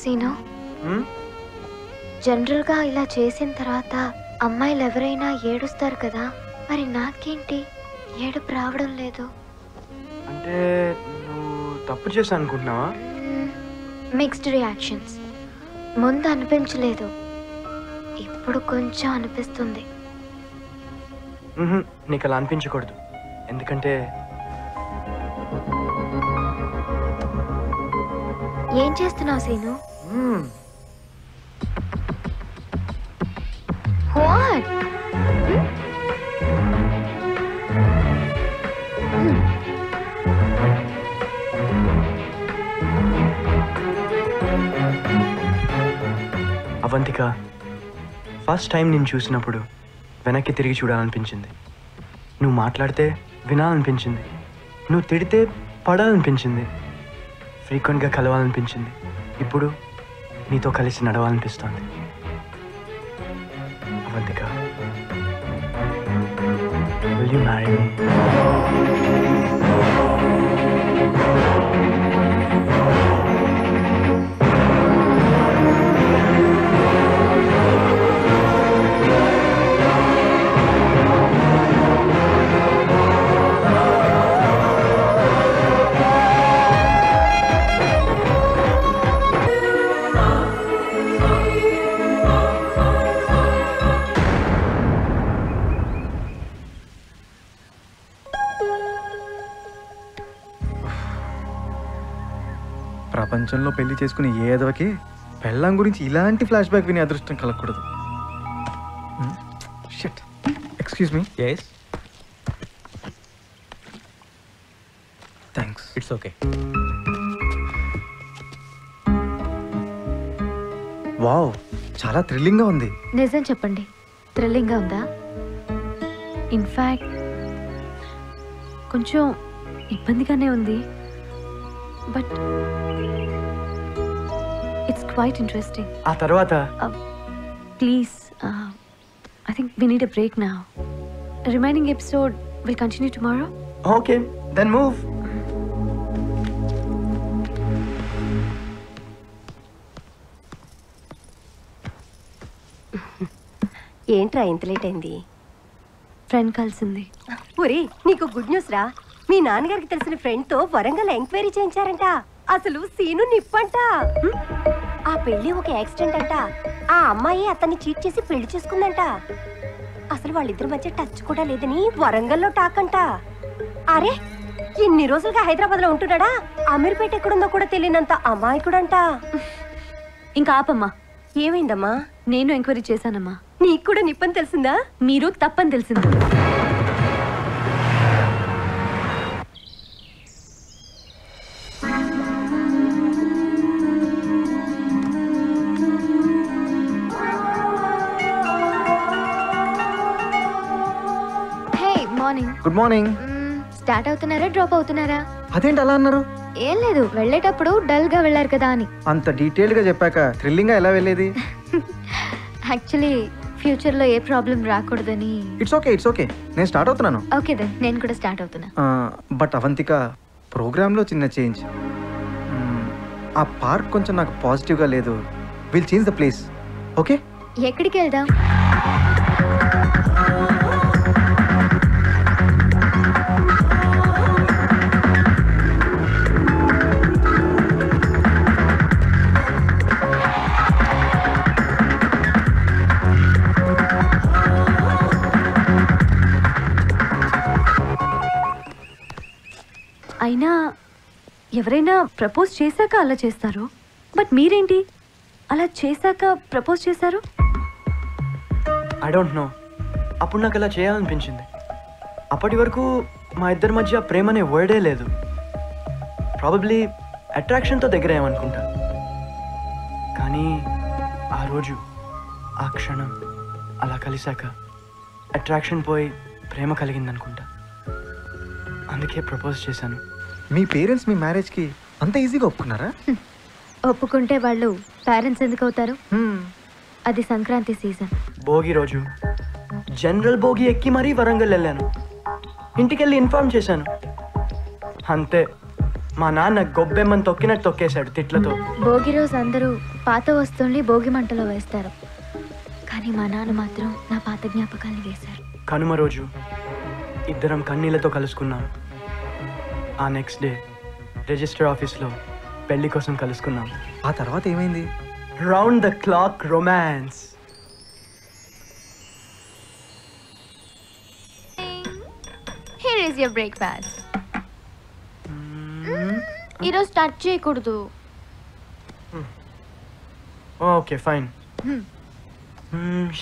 Scene, జనరల్గా ఇలా చేసిన తర్వాత అమ్మాయిలు ఎవరైనా ఏడుస్తారు కదా, మరి నాకేంటి ఏడుపు రావడం లేదు? అంటే నువ్వు తప్పు చేశా అనుకుంటున్నావా? Mixed reactions. ముందు అనిపించలేదు, ఇప్పుడు కొంచెం అనిపిస్తుంది. నీకు అలా అనిపించకూడదు, ఎందుకంటే ఏం చేస్తున్నావు Seenu? What? Avantika, first time నేను చూసినప్పుడు వెనక్కి తిరిగి చూడాలనిపించింది. నువ్వు మాట్లాడితే వినాలనిపించింది, నువ్వు తిడితే పడాలనిపించింది, ఫ్రీక్వెంట్గా కలవాలనిపించింది. ఇప్పుడు నీతో కలిసి నడవాలనిపిస్తుంది. Avantika, will you marry me? ప్రపంచంలో పెళ్లి చేసుకునే ఏదోకి పెళ్ళాం గురించి ఇలాంటి ఫ్లాష్ బ్యాక్ వినే అదృష్టం కలగకూడదు. Shit, excuse me. yes thanks. it's okay. Wow, చాలా థ్రిల్లింగ్గా ఉంది. నిజం చెప్పండి, థ్రిల్లింగ్గా ఉందా? ఇన్ఫ్యాక్ట్ కొంచెం ఇబ్బందిగానే ఉంది, బట్ ఇట్స్ క్వైట్ ఇంట్రెస్టింగ్. ఆ తర్వాత please, I think we need a break now. Remaining episode will continue tomorrow. Okay, then move. ఏంట్రా ఇంత లేట్ అయింది? ఫ్రెండ్ కలిసింది. ఒరే, నీకు గుడ్ న్యూస్ రా. మీ నాన్నగారికి తెలిసిన ఫ్రెండ్ తో వరంగల్ ఎంక్వైరీ చేయించారంట. అసలు సీను నిప్పంట. ఆ పెళ్లి ఒక యాక్సిడెంట్ అంట. ఆ అమ్మాయి అతన్ని చీట్ చేసి పెళ్లి చేసుకుందంట. అసలు వాళ్ళిద్దరి మధ్య టచ్ కూడా లేదని వరంగల్లో టాక్ అంట. అరే, ఇన్ని రోజులుగా హైదరాబాద్ లో ఉంటున్నాడా? అమీర్పేట ఎక్కడుందో కూడా తెలియనంత అమాయకుడంట. ఇంకా ఆపమ్మా. ఏమైందమ్మా? నేను ఎంక్వైరీ చేశానమ్మా. నీకు కూడా నిప్పని తెలిసిందా? మీరు తప్పని తెలిసింది. మార్నింగ్. Good morning. స్టార్ట్ అవుతున్నారా, డ్రాప్ అవుతున్నారా? అదేంటి అలా అన్నారు? ఏం లేదు, వెళ్ళేటప్పుడు డల్ గా వెళ్ళారు కదా అని. అంత డీటెయిల్డ్ గా చెప్పాక థ్రిల్లింగ్ గా ఎలా వెళ్ళేది? యాక్చువల్లీ ఫ్యూచర్ లో ఏ ప్రాబ్లం రాకూడదని. ఇట్స్ ఓకే, ఇట్స్ ఓకే, నేను స్టార్ట్ అవుతున్నాను. ఓకే దెన్, నేను కూడా స్టార్ట్ అవుతున్నా. బట్ అవంతిక, ప్రోగ్రామ్ లో చిన్న చేంజ్. ఆ పార్క్ కొంచెం నాకు పాజిటివ్ గా లేదు. Will change the place. Okay, ఎక్కడికి వెళ్దాం? అయినా ఎవరైనా ప్రపోజ్ చేశాక అలా చేస్తారు, బట్ మీరేంటి అలా చేశాక ప్రపోజ్ చేశారు? ఐ డోంట్ నో, అప్పుడు నాకు అలా చేయాలనిపించింది. అప్పటి వరకు మా ఇద్దరి మధ్య ప్రేమ అనే వర్డే లేదు. ప్రాబబ్లీ అట్రాక్షన్తో దగ్గర ఏమనుకుంటా. కానీ ఆ రోజు, ఆ క్షణం అలా కలిశాక అట్రాక్షన్ పోయి ప్రేమ కలిగిందనుకుంటా. అందుకే ప్రపోజ్ చేశాను. మీ పేరెంట్స్ మీ మ్యారేజ్కి అంత ఈజీగా ఒప్పుకున్నారా? ఒప్పుకుంటే వాళ్ళు పేరెంట్స్ ఎందుకు అవుతారు? అది సంక్రాంతి సీజన్. భోగి రోజు జనరల్ భోగి ఎక్కి మరీ వరంగల్ వెళ్ళాను. ఇంటికెళ్ళి ఇన్ఫార్మ్ చేశాను. అంతే, మా నాన్న గొబ్బెమ్మని తొక్కినట్టు తొక్కేశాడు తిట్లతో. భోగి రోజు అందరూ పాత వస్తువుల్ని భోగి మంటలో వేస్తారు, కానీ మా నాన్న మాత్రం నా పాత జ్ఞాపకాల్ని వేశారు. కనుమ రోజు ఇద్దరం కన్నీళ్లతో కలుసుకున్నాం. ఆ నెక్స్ట్ డే రిజిస్టర్ ఆఫీస్లో పెళ్లి కోసం కలుసుకున్నాం. ఆ తర్వాత ఏమైంది? Round the clock romance. Here is your breakfast. ఈరోజు టచ్ చేయకూడదు. Okay fine.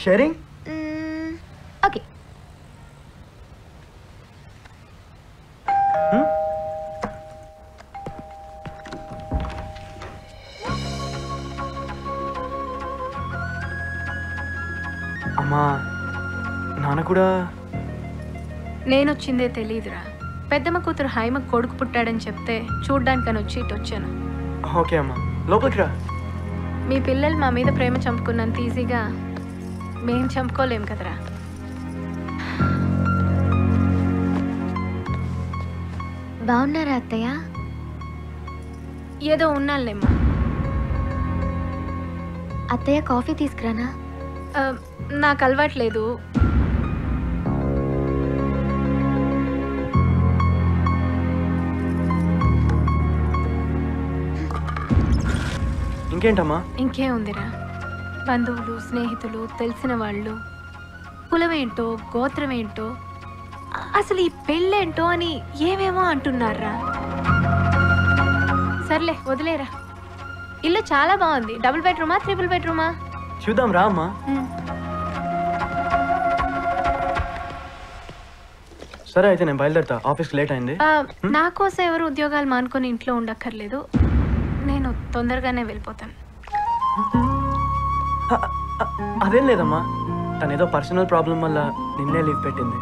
షేరింగ్. ఓకే. అమ్మా నాన్న కూడా. నేనొచ్చిందే తెలీదురా. పెద్దమ్మ కూతురు హైమ కొడుకు పుట్టాడని చెప్తే చూడ్డానికని వచ్చి ఇటు వచ్చాను. ఓకే అమ్మా, లోపలికి రా. మీ పిల్లలు మా మీద ప్రేమ చంపుకున్నంత ఈజీగా మేం చంపుకోలేం కదరా. బాగున్నారా అత్తయ్య? ఏదో ఉన్నాళ్ళేమ్మా. అత్తయ్య కాఫీ తీసుకురానా? నాకు అలవాట్లేదు. ఇంకేంటమ్మా? ఇంకే ఉందిరా, బంధువులు స్నేహితులు తెలిసిన వాళ్ళు కులమేంటో గోత్రమేంటో అసలు ఈ పెళ్ళేంటో అని ఏమేమో అంటున్నారా. సర్లే వదిలేరా. ఇల్లు చాలా బాగుంది. డబుల్ బెడ్రూమా ట్రిపుల్ బెడ్రూమా? చూద్దాం రా అమ్మా. సరే అయితే నేను బయలుదేరుతా, ఆఫీస్కి లేట్ అయింది. నా కోసం ఎవరు ఉద్యోగాలు మానుకొని ఇంట్లో ఉండక్కర్లేదు. నేను తొందరగానే వెళ్ళిపోతాను. అదేం లేదమ్మా, తనేదో పర్సనల్ ప్రాబ్లం వల్ల నిన్నే లీవ్ పెట్టింది.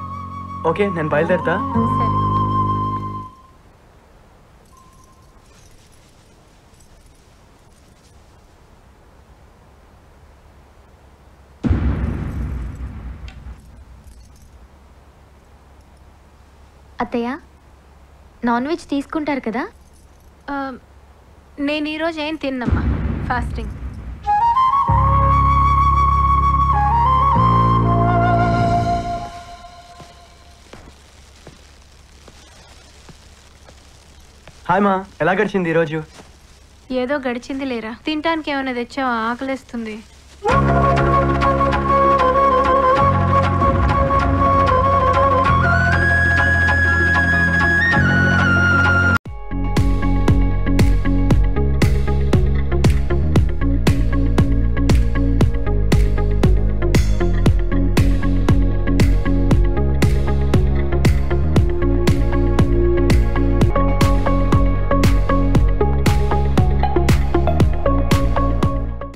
ఓకే నేను బయలుదేరుతా. సరే. అత్తయ్య నాన్ వెజ్ తీసుకుంటారు కదా? నేను ఈరోజు ఏం తిన్నమ్మా, ఫాస్టింగ్. హాయ్ మా, ఎలా గడిచింది ఈరోజు? ఏదో గడిచింది లేరా. తినటానికి ఏమైనా తెచ్చావా? ఆకలేస్తుంది.